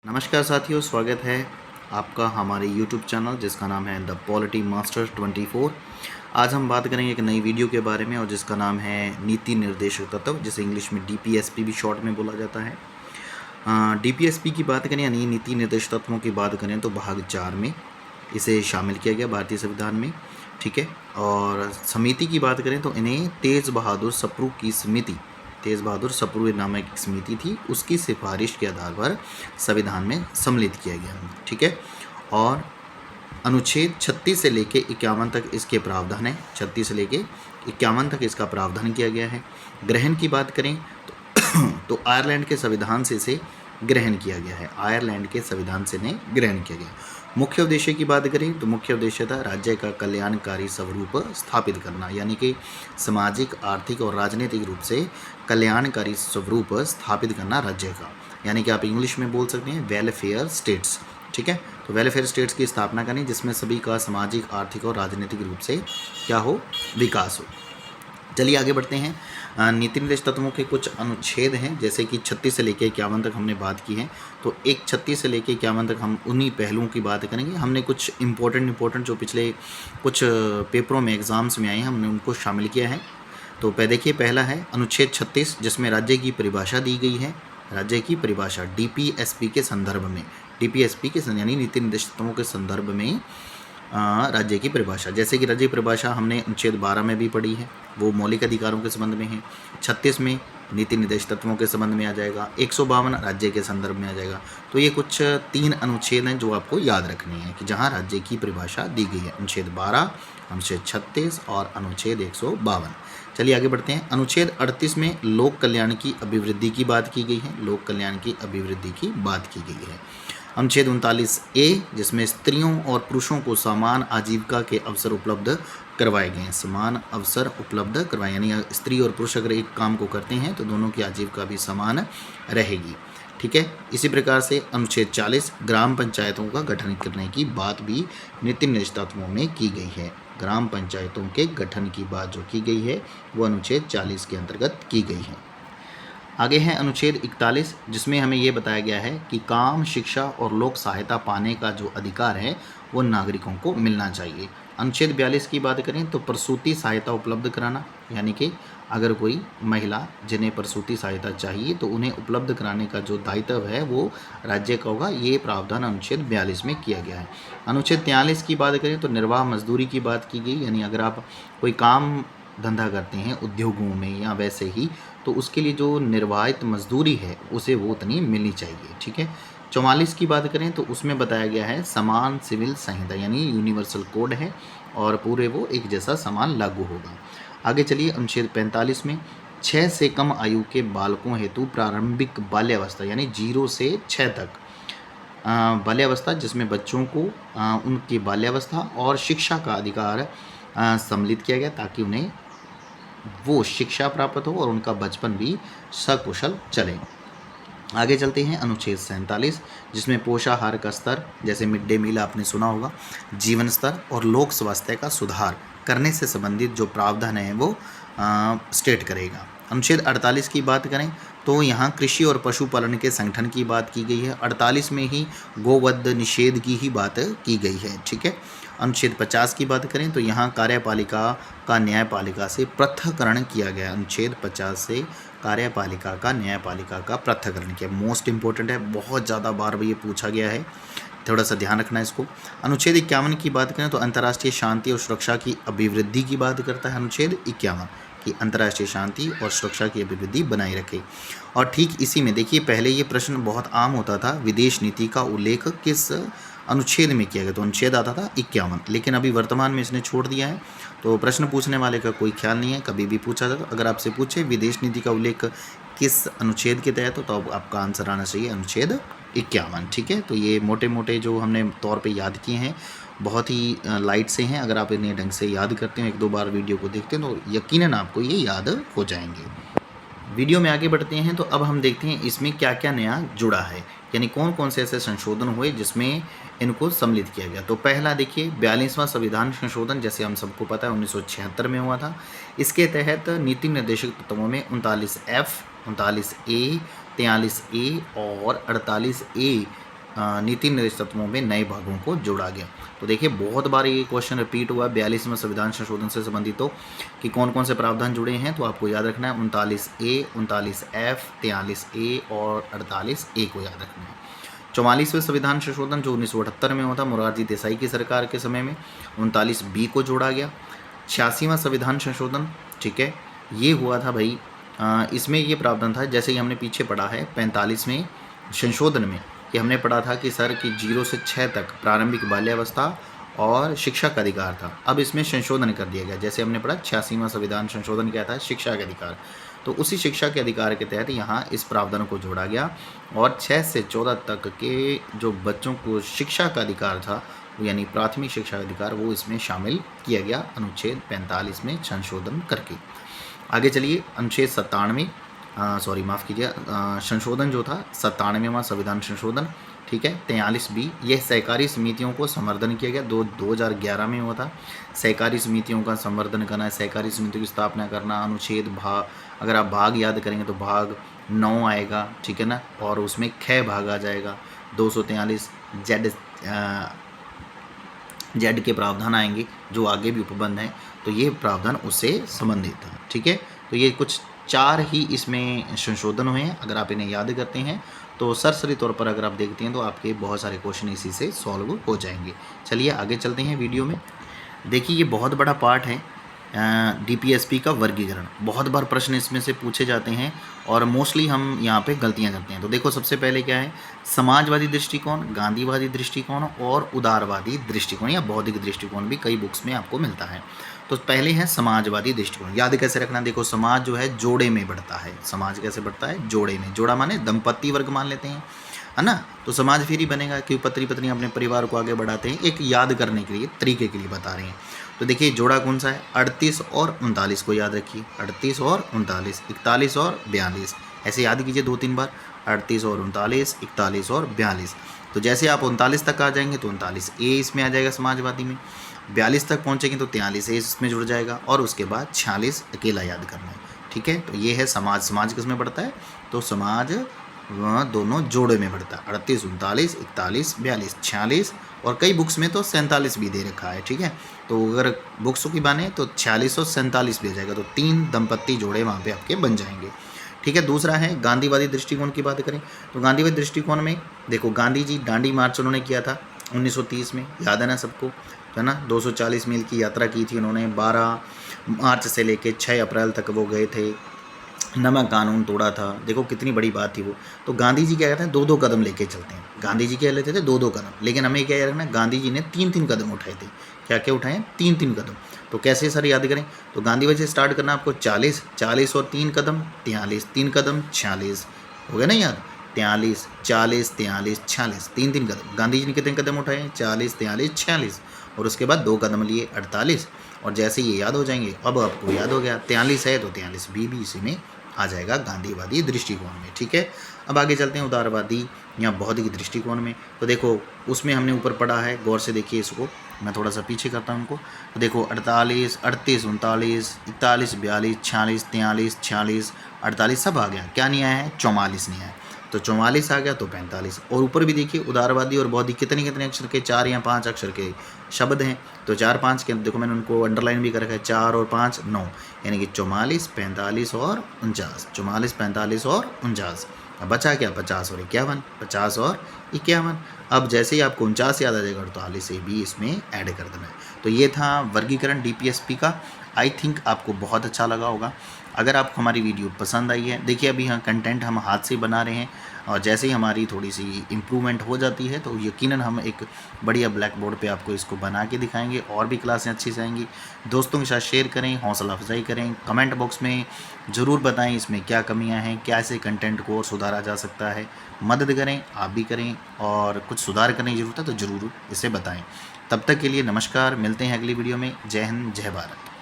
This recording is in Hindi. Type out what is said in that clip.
नमस्कार साथियों, स्वागत है आपका हमारे YouTube चैनल जिसका नाम है द पॉलिटी मास्टर 24। आज हम बात करेंगे एक नई वीडियो के बारे में और जिसका नाम है नीति निर्देशक तत्व, जिसे इंग्लिश में DPSP भी शॉर्ट में बोला जाता है। DPSP की बात करें यानी नीति निर्देशक तत्वों की बात करें तो भाग 4 में इसे शामिल किया गया भारतीय संविधान में, ठीक है। और समिति की बात करें तो इन्हें तेज बहादुर सप्रू की समिति, तेज बहादुर सप्रू नामक एक समिति थी, उसकी सिफारिश के आधार पर संविधान में सम्मिलित किया गया, ठीक है। और अनुच्छेद 36 से लेके 51 तक इसके प्रावधान है, 36 से लेके 51 तक इसका प्रावधान किया गया है। ग्रहण की बात करें तो आयरलैंड के संविधान से इसे ग्रहण किया गया है, आयरलैंड के संविधान से इन्हें ग्रहण किया गया। मुख्य उद्देश्य की बात करें तो मुख्य उद्देश्य था राज्य का कल्याणकारी स्वरूप स्थापित करना, यानी कि सामाजिक, आर्थिक और राजनीतिक रूप से कल्याणकारी स्वरूप स्थापित करना राज्य का, यानी कि आप इंग्लिश में बोल सकते हैं वेलफेयर स्टेट्स, ठीक है। तो वेलफेयर स्टेट्स की स्थापना करनी जिसमें सभी का सामाजिक, आर्थिक और राजनीतिक रूप से क्या हो, विकास हो। चलिए आगे बढ़ते हैं। नीति निर्देश तत्वों के कुछ अनुच्छेद हैं, जैसे कि 36 से लेकर 51 तक हमने बात की है, तो 36 से लेकर 51 तक हम उन्हीं पहलुओं की बात करेंगे। हमने कुछ इंपॉर्टेंट जो पिछले कुछ पेपरों में एग्जाम्स में आए हैं, हमने उनको शामिल किया है। तो देखिए, पहला है अनुच्छेद 36 जिसमें राज्य की परिभाषा दी गई है। राज्य की परिभाषा DPSP के संदर्भ में, DPSP के यानी नीति निर्देश तत्वों के संदर्भ में राज्य की परिभाषा, जैसे कि राज्य की परिभाषा हमने अनुच्छेद 12 में भी पढ़ी है, वो मौलिक अधिकारों के संबंध में है। 36 में नीति निर्देश तत्वों के संबंध में आ जाएगा, 152 राज्य के संदर्भ में आ जाएगा। तो ये कुछ 3 अनुच्छेद हैं जो आपको याद रखने हैं कि जहाँ राज्य की परिभाषा दी गई है, अनुच्छेद 12, अनुच्छेद 36 और अनुच्छेद 152। चलिए आगे बढ़ते हैं। अनुच्छेद 38 में लोक कल्याण की अभिवृद्धि की बात की गई है, लोक कल्याण की अभिवृद्धि की बात की गई है। अनुच्छेद 39A जिसमें स्त्रियों और पुरुषों को समान आजीविका के अवसर उपलब्ध करवाए गए हैं, समान अवसर उपलब्ध करवाए, यानी स्त्री और पुरुष अगर एक काम को करते हैं तो दोनों की आजीविका भी समान रहेगी, ठीक है। इसी प्रकार से अनुच्छेद 40 ग्राम पंचायतों का गठन करने की बात भी नीति निर्देश तत्वों में की गई है। ग्राम पंचायतों के गठन की बात जो की गई है वो अनुच्छेद 40 के अंतर्गत की गई है। आगे है अनुच्छेद 41 जिसमें हमें ये बताया गया है कि काम, शिक्षा और लोक सहायता पाने का जो अधिकार है वो नागरिकों को मिलना चाहिए। अनुच्छेद 42 की बात करें तो प्रसूति सहायता उपलब्ध कराना, यानी कि अगर कोई महिला जिन्हें प्रसूति सहायता चाहिए तो उन्हें उपलब्ध कराने का जो दायित्व है वो राज्य का होगा, ये प्रावधान अनुच्छेद 42 में किया गया है। अनुच्छेद 43 की बात करें तो निर्वाह मजदूरी की बात की गई, यानी अगर आप कोई काम धंधा करते हैं उद्योगों में या वैसे ही, तो उसके लिए जो निर्वाहित मजदूरी है उसे वो उतनी मिलनी चाहिए, ठीक है। 44 की बात करें तो उसमें बताया गया है समान सिविल संहिता, यानी यूनिवर्सल कोड है और पूरे वो एक जैसा समान लागू होगा। आगे चलिए, अनुच्छेद 45 में 6 से कम आयु के बालकों हेतु प्रारंभिक बाल्यावस्था, यानी 0 से 6 तक बाल्यावस्था, जिसमें बच्चों को उनकी बाल्यावस्था और शिक्षा का अधिकार सम्मिलित किया गया ताकि उन्हें वो शिक्षा प्राप्त हो और उनका बचपन भी सकुशल चले। आगे चलते हैं अनुच्छेद 47 जिसमें पोषाहार का स्तर, जैसे मिड डे मील आपने सुना होगा, जीवन स्तर और लोक स्वास्थ्य का सुधार करने से संबंधित जो प्रावधान है वो स्टेट करेगा। अनुच्छेद 48 की बात करें तो यहाँ कृषि और पशुपालन के संगठन की बात की गई है। 48 में ही गोवध निषेध की ही बात की गई है, ठीक है। अनुच्छेद 50 की बात करें तो यहाँ कार्यपालिका का न्यायपालिका से पृथक्करण किया गया। अनुच्छेद 50 से कार्यपालिका का न्यायपालिका का पृथक्करण किया, मोस्ट इंपॉर्टेंट है, बहुत ज़्यादा बार ये पूछा गया है, थोड़ा सा ध्यान रखना है इसको। अनुच्छेद 51 की बात करें तो अंतर्राष्ट्रीय शांति और सुरक्षा की अभिवृद्धि की बात करता है अनुच्छेद 51 कि अंतर्राष्ट्रीय शांति और सुरक्षा की अभिवृद्धि बनाए रखे। और ठीक इसी में देखिए, पहले ये प्रश्न बहुत आम होता था, विदेश नीति का उल्लेख किस अनुच्छेद में किया गया, तो अनुच्छेद आता था 51, लेकिन अभी वर्तमान में इसने छोड़ दिया है, तो प्रश्न पूछने वाले का कोई ख्याल नहीं है, कभी भी पूछा जाता। अगर आपसे पूछे विदेश नीति का उल्लेख किस अनुच्छेद के तहत हो तो अब आपका आंसर आना चाहिए अनुच्छेद 51, ठीक है। तो ये मोटे मोटे जो हमने तौर पे याद किए हैं बहुत ही लाइट से हैं, अगर आप इन्हें ढंग से याद करते हैं, 1-2 बार वीडियो को देखते हैं तो यकीनन आपको ये याद हो जाएंगे। वीडियो में आगे बढ़ते हैं तो अब हम देखते हैं इसमें क्या क्या नया जुड़ा है, यानी कौन कौन से ऐसे संशोधन हुए जिसमें इनको सम्मिलित किया गया। तो पहला देखिए, 42वां संविधान संशोधन, जैसे हम सबको पता है 1976 में हुआ था। इसके तहत नीति निर्देशक तत्वों में 39F, 39A, 43A और 48A नीति निर्देशक तत्वों में नए भागों को जोड़ा गया। तो देखिए बहुत बार ये क्वेश्चन रिपीट हुआ 42वें संविधान संशोधन से संबंधित हो कि कौन कौन से प्रावधान जुड़े हैं, तो आपको याद रखना है 39A, 39F, 43A और 48A को याद रखना है। 44वें संविधान संशोधन जो 1978 में हुआ था मोरारजी देसाई की सरकार के समय में, 39B को जोड़ा गया। 86वां संविधान संशोधन, ठीक है, ये हुआ था भाई, इसमें ये प्रावधान था, जैसे कि हमने पीछे पढ़ा है 45वें संशोधन में, कि हमने पढ़ा था कि सर कि 0 से 6 तक प्रारंभिक बाल्यावस्था और शिक्षा का अधिकार था। अब इसमें संशोधन कर दिया गया, जैसे हमने पढ़ा 86वां संविधान संशोधन क्या था, शिक्षा के अधिकार, तो उसी शिक्षा के अधिकार के तहत यहाँ इस प्रावधान को जोड़ा गया और 6 से 14 तक के जो बच्चों को शिक्षा का अधिकार था, यानी प्राथमिक शिक्षा का अधिकार, वो इसमें शामिल किया गया अनुच्छेद 45 में संशोधन करके। आगे चलिए, अनुच्छेद 97, माफ़ कीजिए, संशोधन जो था 97वां संविधान संशोधन, ठीक है, 43B, यह सहकारी समितियों को संवर्धन किया गया, 2011 में हुआ था। सहकारी समितियों का संवर्धन करना, सहकारी समितियों की स्थापना करना, अनुच्छेद अगर आप भाग याद करेंगे तो भाग 9 आएगा, ठीक है ना, और उसमें ख भाग आ जाएगा, 243 जेड के प्रावधान आएंगे जो आगे भी उपबंध हैं, तो ये प्रावधान उससे संबंधित था, ठीक है। तो ये कुछ 4 ही इसमें संशोधन हुए हैं, अगर आप इन्हें याद करते हैं तो सरसरी तौर पर अगर आप देखते हैं तो आपके बहुत सारे क्वेश्चन इसी से सॉल्व हो जाएंगे। चलिए आगे चलते हैं वीडियो में। देखिए ये बहुत बड़ा पार्ट है डीपीएसपी का वर्गीकरण, बहुत बार प्रश्न इसमें से पूछे जाते हैं और मोस्टली हम यहाँ पे गलतियाँ करते हैं। तो देखो सबसे पहले क्या है, समाजवादी दृष्टिकोण, गांधीवादी दृष्टिकोण और उदारवादी दृष्टिकोण या बौद्धिक दृष्टिकोण भी कई बुक्स में आपको मिलता है। तो पहले है समाजवादी दृष्टिकोण, याद कैसे रखना, देखो समाज जो है जोड़े में बढ़ता है, समाज कैसे बढ़ता है, जोड़े में, जोड़ा माने दंपत्ति वर्ग मान लेते हैं, है ना, तो समाज फिर ही बनेगा कि पति पत्नी अपने परिवार को आगे बढ़ाते हैं, एक याद करने के लिए तरीके के लिए बता रहे हैं। तो देखिए जोड़ा कौन सा है, 38 और 39 को याद रखिए, 38 और 39, 41 और 42, ऐसे याद कीजिए 2-3 बार, 38 और 39, 41 और 42। तो जैसे आप 39 तक आ जाएंगे तो 39A इसमें आ जाएगा समाजवादी में, 42 तक पहुँचेंगे तो 43A इसमें जुड़ जाएगा और उसके बाद 46 अकेला याद करना है, ठीक है। तो ये है समाज, समाज किस में बढ़ता है, तो समाज दोनों जोड़े में बढ़ता है, 38, 39, 41, 42, 46 और कई बुक्स में तो 47 भी दे रखा है, ठीक है। तो अगर बुक्स की बाने तो 46 और 47 भी आ जाएगा, तो 3 दंपत्ति जोड़े वहाँ पे आपके बन जाएंगे, ठीक है। दूसरा है गांधीवादी दृष्टिकोण की बात करें तो गांधीवादी दृष्टिकोण में देखो गांधी जी दांडी मार्च उन्होंने किया था 1930 में, याद है ना सबको, है ना, 240 मील की यात्रा की थी उन्होंने, 12 मार्च से लेके 6 अप्रैल तक वो गए थे, नमक कानून तोड़ा था, देखो कितनी बड़ी बात थी वो। तो गांधी जी क्या कहते हैं, 2-2 कदम लेके चलते हैं, गांधी जी क्या लेते थे 2-2 कदम, लेकिन हमें क्या रखना है, गांधी जी ने 3-3 कदम उठाए थे, क्या क्या उठाए, 3-3 कदम। तो कैसे सर याद करें, तो गांधी से स्टार्ट करना आपको 40, 40 और 3 कदम 43, 3 कदम 46, हो गया ना याद, 43, 40, 43, 46, 3-3 कदम। गांधी जी ने कितने कदम उठाए, 40, 43, 46 और उसके बाद 2 कदम लिए 48, और जैसे ये याद हो जाएंगे, अब आपको याद हो गया 43 है तो 43B भी इसी में आ जाएगा गांधीवादी दृष्टिकोण में, ठीक है। अब आगे चलते हैं उदारवादी या बौद्धिक दृष्टिकोण में। तो देखो उसमें हमने ऊपर पढ़ा है, गौर से देखिए इसको, मैं थोड़ा सा पीछे करता हूँ उनको। तो देखो 48, 38, 39, 41, 42, 46, 43, 46, 48 सब आ गया, क्या नहीं आया है, 44 नहीं आया, तो 44 आ गया तो 45। और ऊपर भी देखिए उदारवादी और बौद्धिक कितने कितने अक्षर के, 4 या 5 अक्षर के शब्द हैं, तो 4-5 के, देखो मैंने उनको अंडरलाइन भी कर रखा है, 4 और 5 9, यानी कि 44, 45 और 49, 44, 45 और 49। अब बचा क्या, 50 और 51, 50 और 51। अब जैसे ही आपको 49 याद आ जाएगा 48 से भी इसमें ऐड कर देना है। तो ये था वर्गीकरण डीपीएसपी का, आई थिंक आपको बहुत अच्छा लगा होगा। अगर आपको हमारी वीडियो पसंद आई है, देखिए अभी हाँ कंटेंट हम हाथ से बना रहे हैं और जैसे ही हमारी थोड़ी सी इम्प्रूवमेंट हो जाती है तो यकीनन हम एक बढ़िया ब्लैक बोर्ड पे आपको इसको बना के दिखाएंगे और भी क्लासें अच्छी से आएंगी। दोस्तों के साथ शेयर करें, हौसला अफजाई करें, कमेंट बॉक्स में ज़रूर बताएं इसमें क्या कमियां हैं, कैसे कंटेंट को और सुधारा जा सकता है, मदद करें, आप भी करें, और कुछ सुधार करने की ज़रूरत है तो ज़रूर इसे बताएँ। तब तक के लिए नमस्कार, मिलते हैं अगली वीडियो में। जय हिंद, जय भारत।